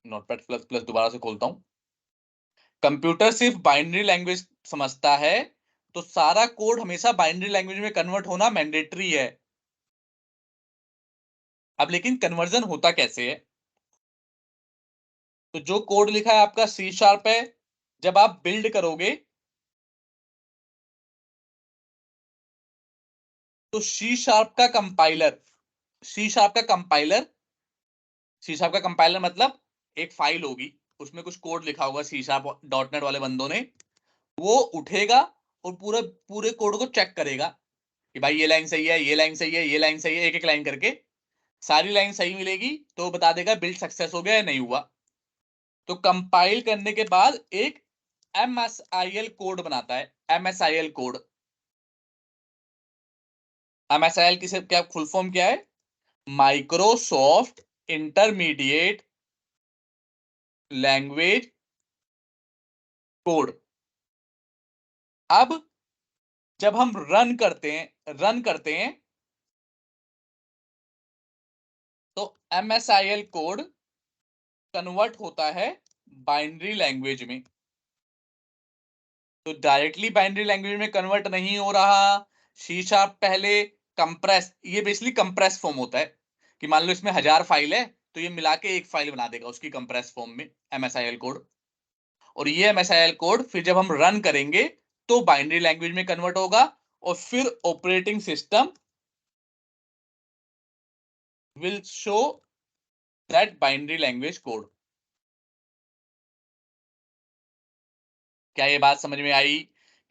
नोटपैड प्लस प्लस दोबारा से खोलता हूं। कंप्यूटर सिर्फ बाइनरी लैंग्वेज समझता है, तो सारा कोड हमेशा बाइनरी लैंग्वेज में कन्वर्ट होना मैंडेटरी है। अब लेकिन कन्वर्जन होता कैसे है? तो जो कोड लिखा है आपका सी शार्प है, जब आप बिल्ड करोगे तो सी शार्प का कंपाइलर सी शार्प का कंपाइलर मतलब एक फाइल होगी, उसमें कुछ कोड लिखा होगा सी शार्प डॉट नेट वाले बंदों ने, वो उठेगा और पूरे पूरे कोड को चेक करेगा कि भाई ये लाइन सही है, ये लाइन सही है, ये लाइन सही है, एक एक लाइन करके सारी लाइन सही मिलेगी तो बता देगा बिल्ड सक्सेस हो गया या नहीं हुआ। तो कंपाइल करने के बाद एक MSIL कोड बनाता है। MSIL कोड, MSIL किसे, क्या फुल फॉर्म क्या है? Microsoft intermediate language code. अब जब हम रन करते हैं तो MSIL कोड कन्वर्ट होता है बाइनरी लैंग्वेज में। तो डायरेक्टली बाइनरी लैंग्वेज में कन्वर्ट नहीं हो रहा। सी शार्प पहले कंप्रेस, ये बेसिकली कंप्रेस फॉर्म होता है, कि मान लो इसमें 1000 फाइल है तो ये मिला के एक फाइल बना देगा उसकी कंप्रेस फॉर्म में, MSIL कोड। और ये MSIL कोड फिर जब हम रन करेंगे तो बाइनरी लैंग्वेज में कन्वर्ट होगा, और फिर operating system will show that binary language code. क्या ये बात समझ में आई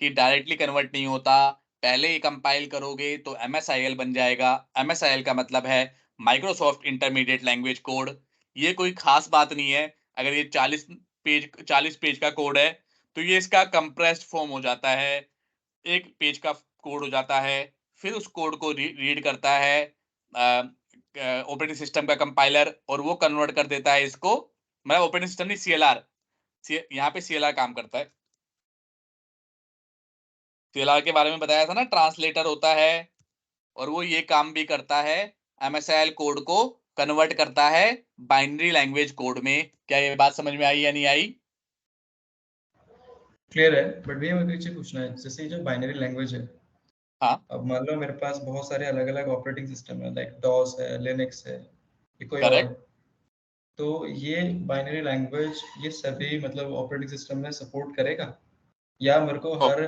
कि डायरेक्टली कन्वर्ट नहीं होता, पहले ही कंपाइल करोगे तो MSIL बन जाएगा। MSIL का मतलब है माइक्रोसॉफ्ट इंटरमीडिएट लैंग्वेज कोड। ये कोई खास बात नहीं है। अगर ये 40 पेज का कोड है तो ये इसका कंप्रेस्ड फॉर्म हो जाता है, एक पेज का कोड हो जाता है, फिर उस कोड को रीड करता है ऑपरेटिंग सिस्टम का कंपाइलर, और वो कन्वर्ट कर देता है इसको, मतलब ऑपरेटिंग सिस्टम नहीं, CLR, यहाँ पे CLR काम करता है। CLR के बारे में बताया था ना, ट्रांसलेटर होता है, और वो ये काम भी करता है, MSIL कोड को कन्वर्ट करता है बाइनरी लैंग्वेज कोड में। क्या ये बात समझ में आई या नहीं आई?
क्लियर है, बट भैया मेरे को एक चीज पूछना है, जैसे ये जो बाइनरी लैंग्वेज है,
हाँ
अब मान लो मेरे पास बहुत सारे अलग अलग ऑपरेटिंग सिस्टम है, लाइक डॉस है, लिनक्स है, ये कोई और है,
करेक्ट।
तो ये बाइनरी लैंग्वेज ये सभी मतलब ऑपरेटिंग सिस्टम में सपोर्ट करेगा, या मेरे को हर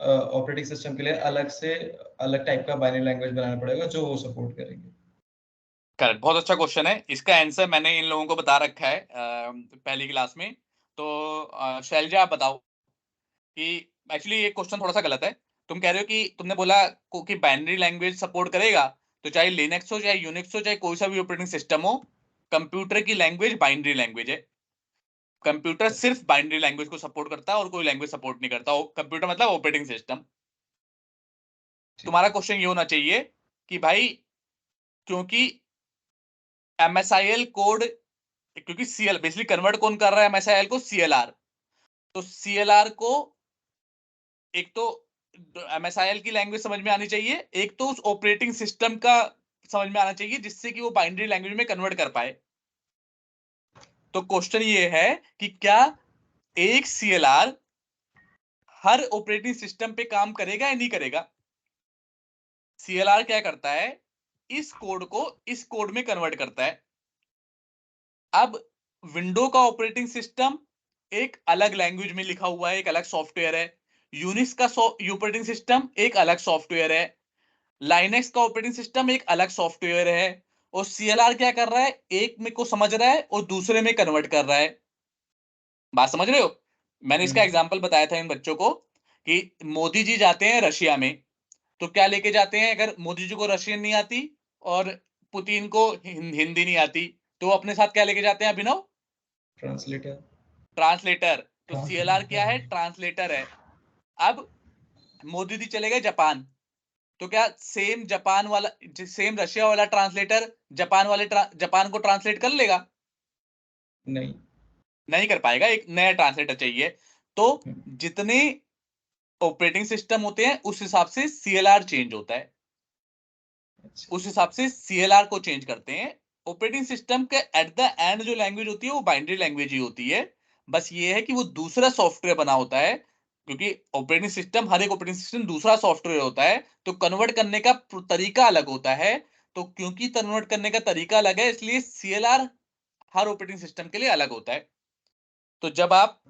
ऑपरेटिंग सिस्टम के लिए अलग से अलग टाइप का बाइनरी लैंग्वेज बनाना पड़ेगा जो वो सपोर्ट करेंगे?
करेक्ट, बहुत अच्छा क्वेश्चन है। इसका आंसर मैंने इन लोगों को बता रखा है पहली क्लास में। तो शैलजा आप बताओ कि एक्चुअली ये क्वेश्चन थोड़ा सा गलत है। तुम कह रहे हो कि तुमने बोला कि बाइनरी लैंग्वेज सपोर्ट करेगा, तो चाहे लिनक्स हो, चाहे यूनिक्स हो, चाहे कोई सा भी ऑपरेटिंग सिस्टम हो, कंप्यूटर की लैंग्वेज बाइनरी लैंग्वेज है। कंप्यूटर सिर्फ बाइनरी लैंग्वेज को सपोर्ट करता है और कोई लैंग्वेज सपोर्ट नहीं करता। कंप्यूटर मतलब ऑपरेटिंग सिस्टम। तुम्हारा क्वेश्चन ये होना चाहिए कि भाई, क्योंकि MSIL कोड, क्योंकि CL बेसिकली कन्वर्ट कौन कर रहा है MSIL को? CLR। तो CLR को एक तो MSIL की लैंग्वेज समझ में आनी चाहिए, एक तो उस ऑपरेटिंग सिस्टम का समझ में आना चाहिए जिससे कि वो बाइनरी लैंग्वेज में कन्वर्ट कर पाए। तो क्वेश्चन ये है कि क्या एक CLR हर ऑपरेटिंग सिस्टम पे काम करेगा या नहीं करेगा? CLR क्या करता है, इस कोड को इस कोड में कन्वर्ट करता है। अब विंडो का ऑपरेटिंग सिस्टम एक अलग लैंग्वेज में लिखा हुआ है, एक अलग सॉफ्टवेयर है। यूनिक्स का ऑपरेटिंग सिस्टम एक अलग सॉफ्टवेयर है। लाइनेक्स का ऑपरेटिंग सिस्टम एक अलग सॉफ्टवेयर है। और CLR क्या कर रहा है, एक में को समझ रहा है और दूसरे में कन्वर्ट कर रहा है। बात समझ रहे हो? मैंने इसका एग्जांपल बताया था इन बच्चों को कि मोदी जी जाते हैं रशिया में, तो क्या लेके जाते हैं? अगर मोदी जी को रशियन नहीं आती और पुतिन को हिंदी नहीं आती, तो वो अपने साथ क्या लेके जाते हैं अभिनव?
ट्रांसलेटर।
ट्रांसलेटर। तो CLR क्या है?
ट्रांसलेटर।
ट्रांसलेटर है। अब मोदी जी चले गए जापान, तो क्या सेम जापान वाला, सेम रशिया वाला ट्रांसलेटर जापान को ट्रांसलेट कर लेगा?
नहीं।
नहीं कर पाएगा, एक नया ट्रांसलेटर चाहिए। तो जितने ऑपरेटिंग सिस्टम होते हैं उस हिसाब से CLR चेंज होता है,
अच्छा।
उस हिसाब से CLR को चेंज करते हैं। ऑपरेटिंग सिस्टम के एट द एंड जो लैंग्वेज होती है वो बाइनरी लैंग्वेज ही होती है। बस ये है कि वो दूसरा सॉफ्टवेयर बना होता है, क्योंकि ऑपरेटिंग सिस्टम, हर एक ऑपरेटिंग सिस्टम दूसरा सॉफ्टवेयर होता है, तो कन्वर्ट करने का तरीका अलग होता है। तो क्योंकि कन्वर्ट करने का तरीका अलग है, इसलिए CLR हर ऑपरेटिंग सिस्टम के लिए अलग होता है। तो जब आप,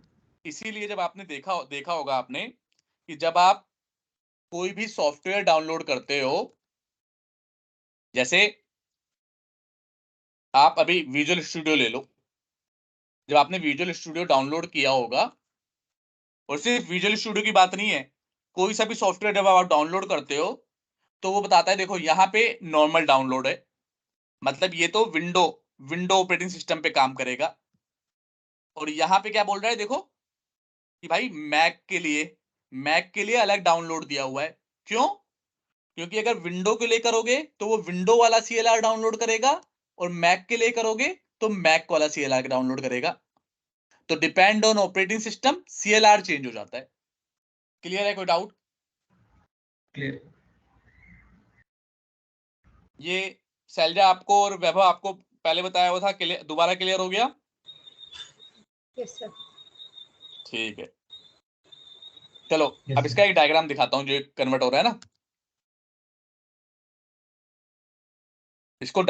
इसीलिए जब आपने देखा देखा होगा आपने कि जब आप कोई भी सॉफ्टवेयर डाउनलोड करते हो, जैसे आप अभी विजुअल स्टूडियो ले लो, जब आपने विजुअल स्टूडियो डाउनलोड किया होगा, और सिर्फ विजुअल स्टूडियो की बात नहीं है, कोई सा भी सॉफ्टवेयर जब आप डाउनलोड करते हो, तो वो बताता है देखो यहाँ पे नॉर्मल डाउनलोड है, मतलब ये तो विंडो विंडो ऑपरेटिंग सिस्टम पे काम करेगा। और यहाँ पे क्या बोल रहा है देखो, कि भाई मैक के लिए अलग डाउनलोड दिया हुआ है। क्यों? क्योंकि अगर विंडो के लिए करोगे तो वो विंडो वाला CLR डाउनलोड करेगा, और मैक के लिए करोगे तो मैक वाला CLR डाउनलोड करेगा। तो depend on operating system CLR change हो जाता है। क्लियर है? कोई डाउट?
क्लियर।
ये शैलजा आपको और वैभव आपको पहले बताया हुआ था, क्लियर, दोबारा क्लियर हो गया?
Yes sir.
ठीक है, चलो अब
यस
इसका एक डायग्राम दिखाता हूँ जो कन्वर्ट हो रहा है ना। इसको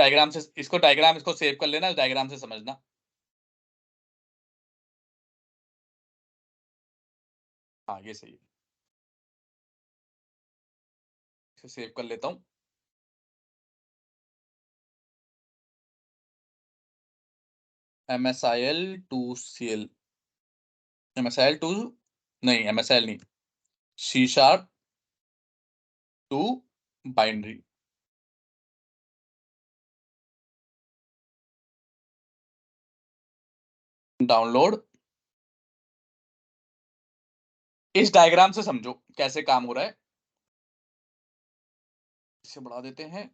सेव कर लेना, डायग्राम से समझना। हाँ ये सही है, इसे सेव कर लेता हूँ। MSIL to CL, MSIL to, नहीं MSIL नहीं, C# टू बाइनरी। डाउनलोड। इस डायग्राम से समझो कैसे काम हो रहा है। इसे बढ़ा देते हैं।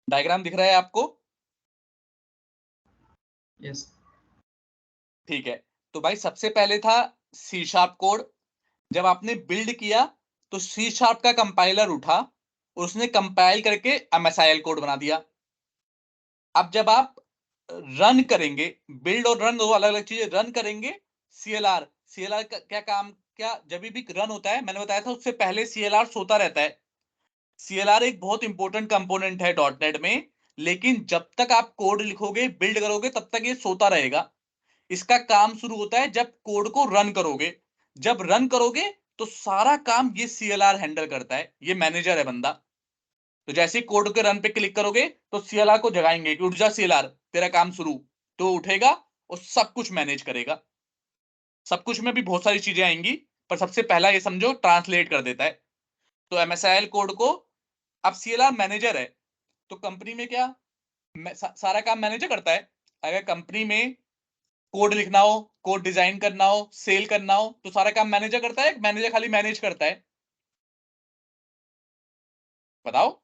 डायग्राम दिख रहा है आपको?
यस।
ठीक है, तो भाई सबसे पहले था सी शार्प कोड। जब आपने बिल्ड किया तो सी शार्प का कंपाइलर उठा और उसने कंपाइल करके MSIL कोड बना दिया। अब जब आप रन करेंगे, बिल्ड और रन दो अलग अलग चीजें, रन करेंगे CLR का क्या काम, क्या जब भी रन होता है, मैंने बताया था उससे पहले CLR सोता रहता है। CLR एक बहुत इंपॉर्टेंट कंपोनेंट है .NET में, लेकिन जब तक आप कोड लिखोगे, बिल्ड करोगे, तब तक ये सोता रहेगा। इसका काम शुरू होता है जब कोड को रन करोगे। जब रन करोगे तो सारा काम ये CLR हैंडल करता है, ये मैनेजर है बंदा। तो जैसे ही कोड के रन पे क्लिक करोगे तो CLR को जगाएंगे कि उठ जा CLR, तेरा काम शुरू। तो उठेगा और सब कुछ मैनेज करेगा। सब कुछ में भी बहुत सारी चीजें आएंगी, पर सबसे पहला ये समझो ट्रांसलेट कर देता है। तो MSIL कोड को, अब CLR मैनेजर है तो कंपनी में क्या सारा काम मैनेजर करता है। अगर कंपनी में कोड लिखना हो, कोड डिजाइन करना हो, सेल करना हो, तो सारा काम मैनेजर करता है, मैनेजर खाली मैनेज करता है? बताओ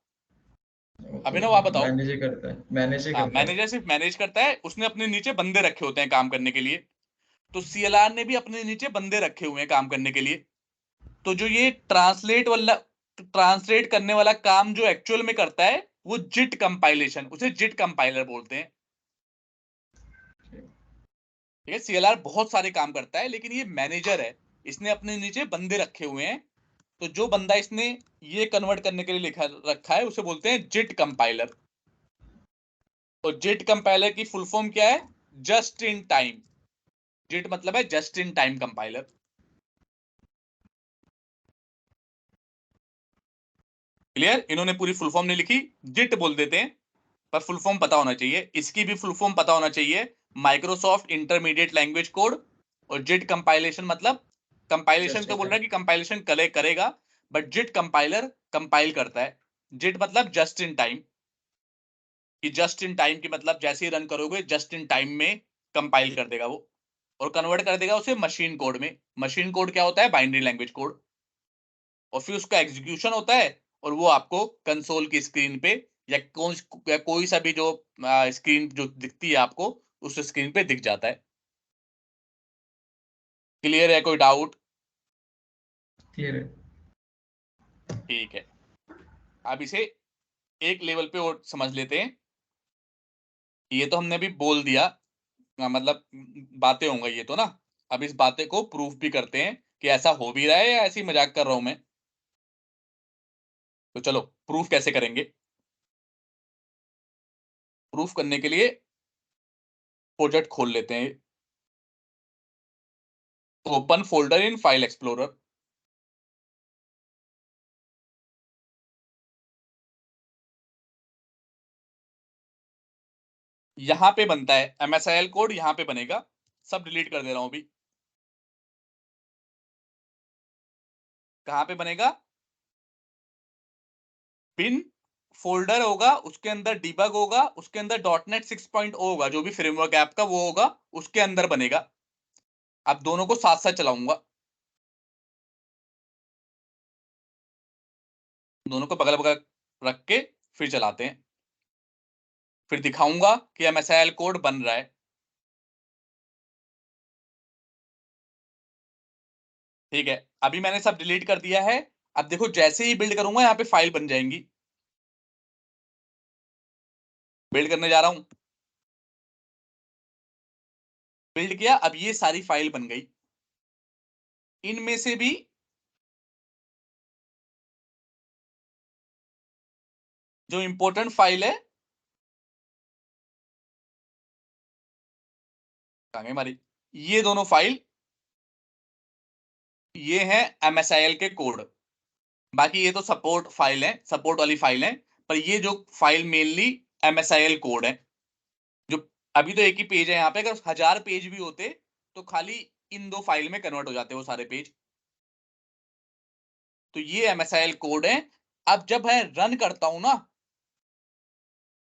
अभिनव, आप बताओ।
मैनेज ही करता है, मैनेज ही
हाँ,
करता है।
मैनेजर सिर्फ मैनेज करता है, उसने अपने नीचे बंदे रखे होते हैं काम करने के लिए। तो CLR ने भी अपने नीचे बंदे रखे हुए हैं काम करने के लिए। तो जो ये ट्रांसलेट करने वाला काम जो एक्चुअल में करता है वो जिट कंपाइलेशन, उसे जिट कंपाइलर बोलते हैं। ठीक है, CLR बहुत सारे काम करता है, लेकिन ये मैनेजर है, इसने अपने नीचे बंदे रखे हुए हैं। तो जो बंदा इसने ये कन्वर्ट करने के लिए लिखा रखा है उसे बोलते हैं जिट कंपाइलर। और जिट कंपाइलर की फुल फॉर्म क्या है? Just in time. जिट मतलब है just in time compiler. Clear? इन्होंने पूरी फुल फॉर्म नहीं लिखी, जिट बोल देते हैं, पर फुल फॉर्म पता होना चाहिए। इसकी भी फुल फॉर्म पता होना चाहिए, माइक्रोसॉफ्ट इंटरमीडिएट लैंग्वेज कोड। और जिट कंपाइलेशन मतलब, कंपाइलेशन
जस्ट
तो
इन
बोल रहा
टाइम।
है कि कंपाइलेशन करेगा, बट जिट कंपाइलर कंपाइल करता है। जिट मतलब जस्ट इन टाइम, कि जस्ट इन टाइम की मतलब जैसे ही रन करोगे जस्ट इन टाइम में कंपाइल कर देगा वो, और कन्वर्ट कर देगा उसे मशीन कोड में। मशीन कोड क्या होता है? Binary language code. और फिर उसका एग्जीक्यूशन होता है, और वो आपको कंसोल की स्क्रीन पे या कोई सा भी जो स्क्रीन जो दिखती है आपको, उस स्क्रीन पे दिख जाता है। क्लियर है? कोई डाउट?
क्लियर है।
ठीक है, अब इसे एक लेवल पे और समझ लेते हैं। ये तो हमने भी बोल दिया, मतलब बातें होंगी ये तो ना। अब इस बातें को प्रूफ भी करते हैं कि ऐसा हो भी रहा है या ऐसी मजाक कर रहा हूं मैं। तो चलो प्रूफ कैसे करेंगे। प्रूफ करने के लिए प्रोजेक्ट खोल लेते हैं। Open folder in file explorer. यहां पे बनता है MSIL कोड, यहां पे बनेगा। सब डिलीट कर दे रहा हूं अभी। कहां पे बनेगा? बिन फोल्डर होगा, उसके अंदर डिबग होगा, उसके अंदर .NET 6.0 होगा, जो भी फ्रेमवर्क ऐप का वो होगा, उसके अंदर बनेगा। अब दोनों को साथ साथ चलाऊंगा, दोनों को बगल बगल रख के फिर चलाते हैं। फिर दिखाऊंगा कि MSIL कोड बन रहा है। ठीक है, अभी मैंने सब डिलीट कर दिया है। अब देखो जैसे ही बिल्ड करूंगा यहाँ पे फाइल बन जाएंगी। बिल्ड करने जा रहा हूं, बिल्ड किया, अब ये सारी फाइल बन गई। इनमें से भी जो इंपॉर्टेंट फाइल है, कहाँ गई हमारी, ये दोनों फाइल, ये है MSIL के कोड। बाकी ये तो सपोर्ट फाइल है, सपोर्ट वाली फाइल है। पर ये जो फाइल मेनली MSIL कोड है। जो अभी तो एक ही पेज है यहाँ पे, अगर 1000 पेज भी होते तो खाली इन दो फाइल में कन्वर्ट हो जाते वो सारे पेज। तो ये MSIL कोड है। अब जब मैं रन करता हूं ना,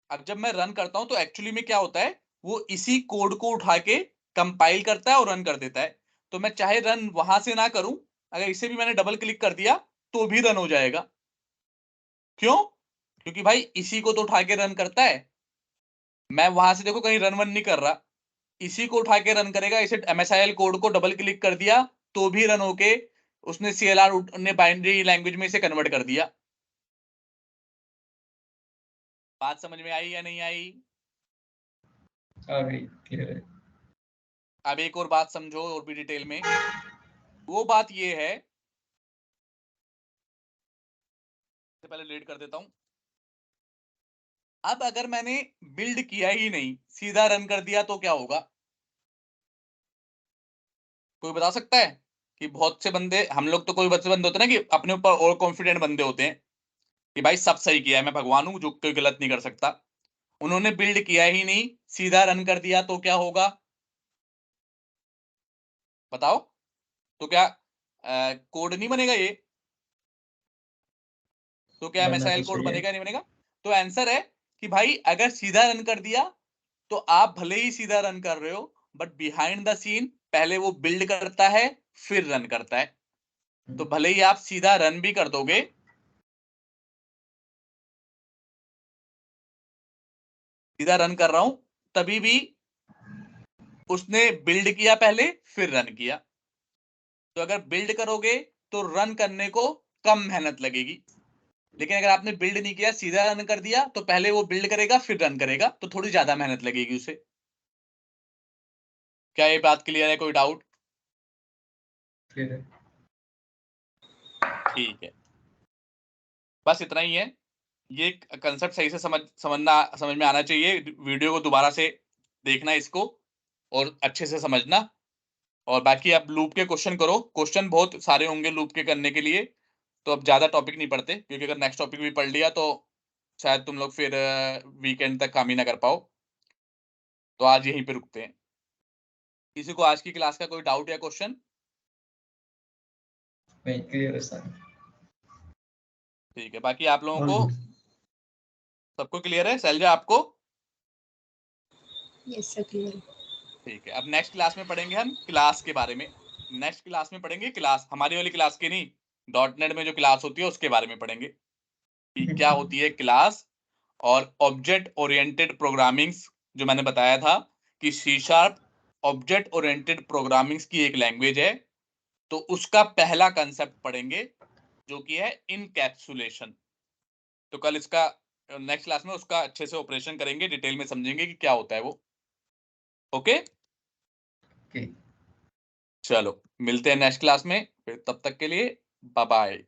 अब जब मैं रन करता हूं तो एक्चुअली में क्या होता है, वो इसी कोड को उठा के कंपाइल करता है और रन कर देता है। तो मैं चाहे रन वहां से ना करूं, अगर इसे भी मैंने डबल क्लिक कर दिया तो भी रन हो जाएगा। क्यों? क्योंकि भाई इसी को तो उठा के रन करता है। मैं वहां से देखो कहीं रन वन नहीं कर रहा, इसी को उठा के रन करेगा। इसे MSIL कोड को डबल क्लिक कर दिया तो भी रन होके उसने CLR ने बाइनरी लैंग्वेज में इसे कन्वर्ट कर दिया। बात समझ में आई या नहीं आई?
आ गई, क्लियर है।
अब एक और बात समझो और भी डिटेल में। वो बात ये है, पहले रीड कर देता हूं। अब अगर मैंने बिल्ड किया ही नहीं, सीधा रन कर दिया तो क्या होगा? कोई बता सकता है? कि बहुत से बंदे, हम लोग तो कोई बच्चे बंदे होते हैं ना कि अपने ऊपर और कॉन्फिडेंट बंदे होते हैं कि भाई सब सही किया है, मैं भगवान हूं जो कोई गलत नहीं कर सकता। उन्होंने बिल्ड किया ही नहीं, सीधा रन कर दिया तो क्या होगा? बताओ। तो क्या कोड नहीं बनेगा ये? तो क्या
बनना तो
MSIL कोड
चाहिए।
बनेगा नहीं बनेगा? तो आंसर है कि भाई अगर सीधा रन कर दिया तो आप भले ही सीधा रन कर रहे हो, बट बिहाइंड द सीन पहले वो बिल्ड करता है फिर रन करता है। तो भले ही आप सीधा रन भी कर दोगे, सीधा रन कर रहा हूं तभी भी उसने बिल्ड किया पहले फिर रन किया। तो अगर बिल्ड करोगे तो रन करने को कम मेहनत लगेगी, लेकिन अगर आपने बिल्ड नहीं किया सीधा रन कर दिया तो पहले वो बिल्ड करेगा फिर रन करेगा, तो थोड़ी ज्यादा मेहनत लगेगी उसे। क्या ये बात क्लियर है? कोई डाउट?
क्लियर है।
ठीक है, बस इतना ही है। ये कंसेप्ट सही से समझ में आना चाहिए। वीडियो को दोबारा से देखना इसको और अच्छे से समझना। और बाकी आप लूप के क्वेश्चन करो, क्वेश्चन बहुत सारे होंगे लूप के करने के लिए। तो अब ज्यादा टॉपिक नहीं पढ़ते, क्योंकि अगर नेक्स्ट टॉपिक भी पढ़ लिया तो शायद तुम लोग फिर वीकेंड तक काम ही ना कर पाओ। तो आज यहीं पे रुकते हैं। किसी को आज की क्लास का कोई डाउट या क्वेश्चन?
नहीं, क्लियर है सर।
ठीक है, बाकी आप लोगों
ऑल
को
गुड।
सबको क्लियर है? शैलजा आपको?
Yes sir, clear.
ठीक है, अब नेक्स्ट क्लास में पढ़ेंगे हम क्लास के बारे में। नेक्स्ट क्लास में पढ़ेंगे क्लास, हमारी वाली क्लास की नहीं, .NET में जो क्लास होती है उसके बारे में पढ़ेंगे कि क्या होती है क्लास। और ऑब्जेक्ट ओरिएंटेड प्रोग्रामिंग्स, जो मैंने बताया था कि C# ऑब्जेक्ट ओरिएंटेड प्रोग्रामिंग्स की एक लैंग्वेज है, तो उसका पहला कंसेप्ट पढ़ेंगे जो कि है इनकैप्सुलेशन। तो कल इसका नेक्स्ट क्लास में उसका अच्छे से ऑपरेशन करेंगे, डिटेल में समझेंगे कि क्या होता है वो। Okay,
okay.
चलो मिलते हैं नेक्स्ट क्लास में, फिर तब तक के लिए बाय बाय।